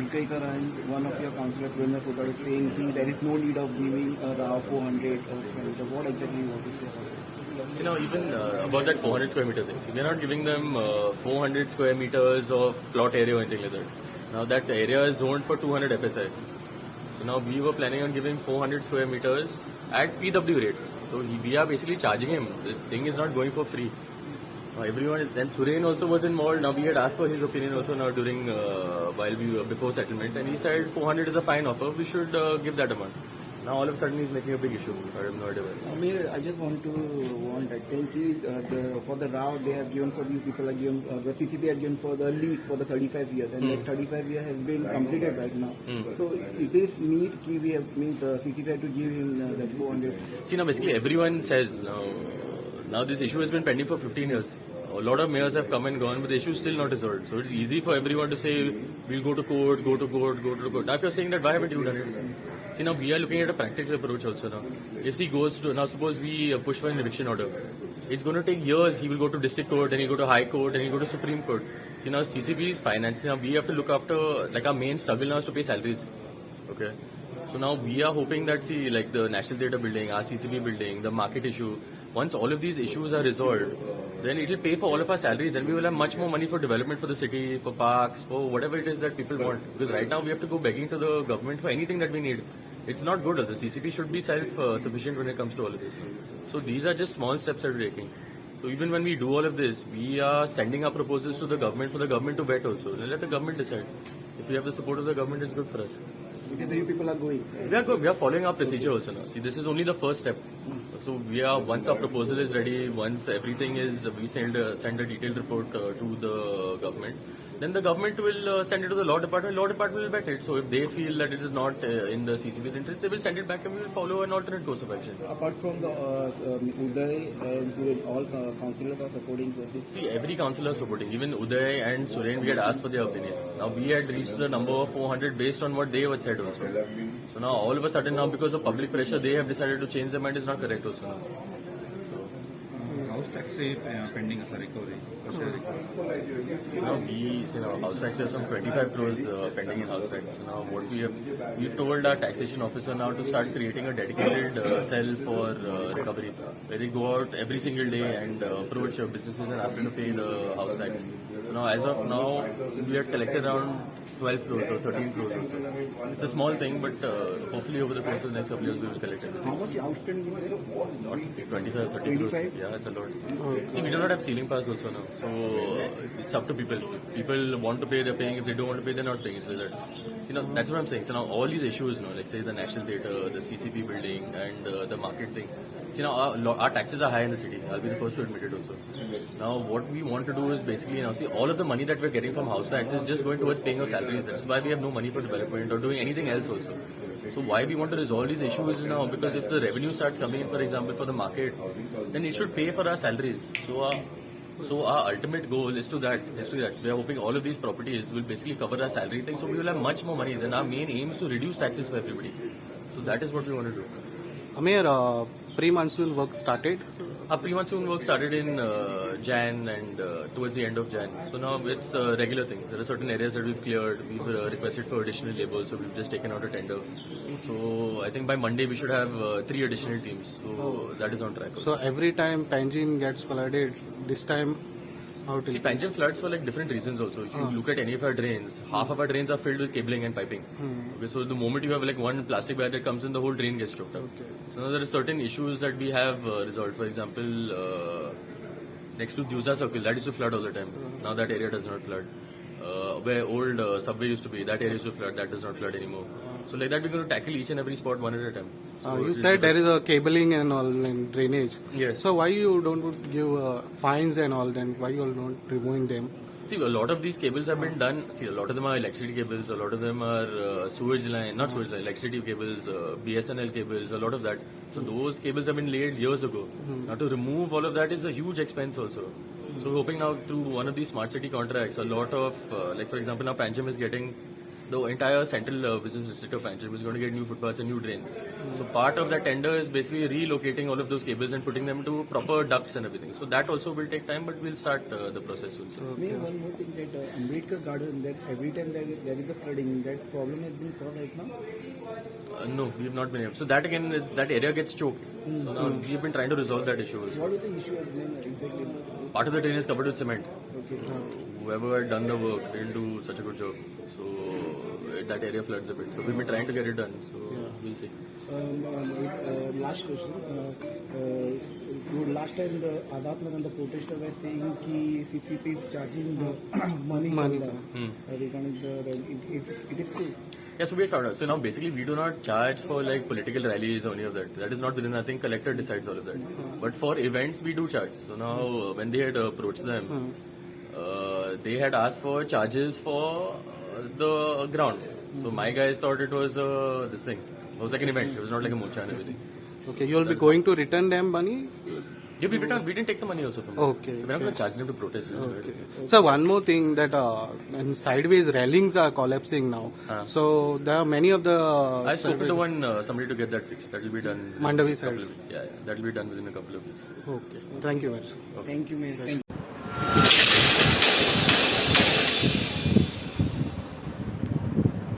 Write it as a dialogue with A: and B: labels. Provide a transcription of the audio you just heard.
A: Tolkaikar and one of your councillors, Virendra Fotade, is saying that there is no need of giving Rao 400 of what exactly you want to say about it?
B: You know, even about that 400 square meter thing. We're not giving them 400 square meters of plot area or anything like that. Now that area is zoned for 200 FSI. So now we were planning on giving 400 square meters at PW rates. So we are basically charging him. This thing is not going for free. Everyone is, then Suren also was involved. Now we had asked for his opinion also now during while we were before settlement, and he said 400 is a fine offer. We should give that amount. Now all of a sudden he's making a big issue. I have no idea why.
A: Amir, I just want I think for the Rao they have given for these people are given the CCP had given for the lease for the 35 years, and that 35 years has been completed right now. So it is need we have means CCP had to give him that 400.
B: See, now basically everyone says now this issue has been pending for 15 years. A lot of mayors have come and gone, but the issue is still not resolved. So it's easy for everyone to say, we'll go to court, go to court, go to court. Now if you're saying that, why haven't you done it? See, now we are looking at a practical approach also now. If he goes to, now suppose we push for an eviction order. It's going to take years. He will go to district court, then he'll go to high court, then he'll go to Supreme Court. See, now CCP is financing. Now we have to look after, like our main struggle now is to pay salaries. Okay. So now we are hoping that, see, like the National Theatre building, our CCP building, the market issue, once all of these issues are resolved, then it will pay for all of our salaries, and we will have much more money for development for the city, for parks, for whatever it is that people want. Because right now we have to go begging to the government for anything that we need. It's not good. The CCP should be self-sufficient when it comes to all of this. So these are just small steps that we're taking. So even when we do all of this, we are sending our proposals to the government for the government to vet also. Then let the government decide. If we have the support of the government, it's good for us.
A: Because you people are going.
B: We are good. We are following our procedure also now. See, this is only the first step. So once our proposal is ready, once everything is, we send a detailed report to the government. Then the government will send it to the law department. Law department will vet it. So if they feel that it is not in the CCP's interest, they will send it back and we will follow an alternate course of action.
A: Apart from the Uday and Suren, all councillors are supporting this.
B: See, every councillor is supporting. Even Uday and Suren, we had asked for their opinion. Now we had reached the number of 400 based on what they had said also. So now all of a sudden now because of public pressure, they have decided to change their mind is not correct also now.
C: House tax pending as a recovery.
B: Now house tax is some 25 crores pending in house tax. Now what we've told our taxation officer now to start creating a dedicated cell for recovery, where they go out every single day and approach businesses and ask them to pay the house tax. So now as of now, we have collected around 12 crores or 13 crores also. It's a small thing, but hopefully over the course of the next couple of years we will collect it.
A: How much outstanding is it?
B: Not 25, 30 crores. Yeah, it's a lot. See, we do not have ceiling pass also now. So it's up to people. People want to pay, they're paying. If they don't want to pay, they're not paying. So that, that's what I'm saying. So now all these issues, like say the National Theatre, the CCP building and the market thing. See, now our taxes are high in the city. I'll be the first to admit it also. Now what we want to do is basically, see, all of the money that we're getting from house tax is just going towards paying our salaries. That's why we have no money for development or doing anything else also. So why we want to resolve these issues now? Because if the revenue starts coming in, for example, for the market, then it should pay for our salaries. So our ultimate goal is to that. We are hoping all of these properties will basically cover our salary thing. So we will have much more money. Then our main aim is to reduce taxes for everybody. So that is what we want to do.
D: Amir, pre-monsoon work started?
B: Our pre-monsoon work started in Jan and towards the end of Jan. So now it's a regular thing. There are certain areas that we've cleared. We've requested for additional labor, so we've just taken out a tender. So I think by Monday we should have 3 additional teams. So that is on track.
D: So every time Panjim gets flooded, this time how it will?
B: See, Panjim floods for like different reasons also. If you look at any of our drains, half of our drains are filled with cabling and piping. Okay, so the moment you have like one plastic bag that comes in, the whole drain gets choked up.
D: Okay.
B: So now there are certain issues that we have resolved. For example, next to Jusa Circle, that used to flood all the time. Now that area does not flood. Where old subway used to be, that area used to flood, that does not flood anymore. So like that we're going to tackle each and every spot one at a time. So
D: You said there is a cabling and all in drainage.
B: Yes.
D: So why you don't give fines and all then? Why you are not removing them?
B: See, a lot of these cables have been done. See, a lot of them are electricity cables, a lot of them are electricity cables, BSNL cables, a lot of that. So those cables have been laid years ago. Now to remove all of that is a huge expense also. So we're hoping now through one of these smart city contracts, a lot of, like for example, now Panjim is getting the entire central business district of Panchayat was going to get new footpaths and new drains. So part of that tender is basically relocating all of those cables and putting them to proper ducts and everything. So that also will take time, but we'll start the process soon. So.
A: Maybe one more thing that Ambedkar Garden, that every time there is a flooding, that problem has been solved right now.
B: No, we have not been able. So that again, that area gets choked. So now we have been trying to resolve that issue also.
A: What is the issue exactly?
B: Part of the drain is covered with cement.
A: Okay.
B: Whoever had done the work didn't do such a good job. So that area floods a bit. So we've been trying to get it done. So we'll see.
A: Last question. Last time the Azad Madhan, the protester, were saying that CCP is charging the money for the regarding the it is true.
B: Yeah, so we had found out. So now basically we do not charge for like political rallies or any of that. That is not within, I think collector decides all of that. But for events we do charge. So now when they had approached them, they had asked for charges for the ground. So my guys thought it was this thing. It was like an event. It was not like a mocha and everything.
D: Okay, you'll be going to return them money?
B: Yeah, we didn't take the money also from them.
D: Okay.
B: We're not going to charge them to protest.
D: So one more thing that and sideways railings are collapsing now. So there are many of the.
B: I spoke to somebody to get that fixed. That will be done.
D: Mandavi
B: in a couple
D: side.
B: of weeks. Yeah, that will be done within a couple of weeks.
D: Okay. Thank you very much.
A: Thank you, man. Thank you.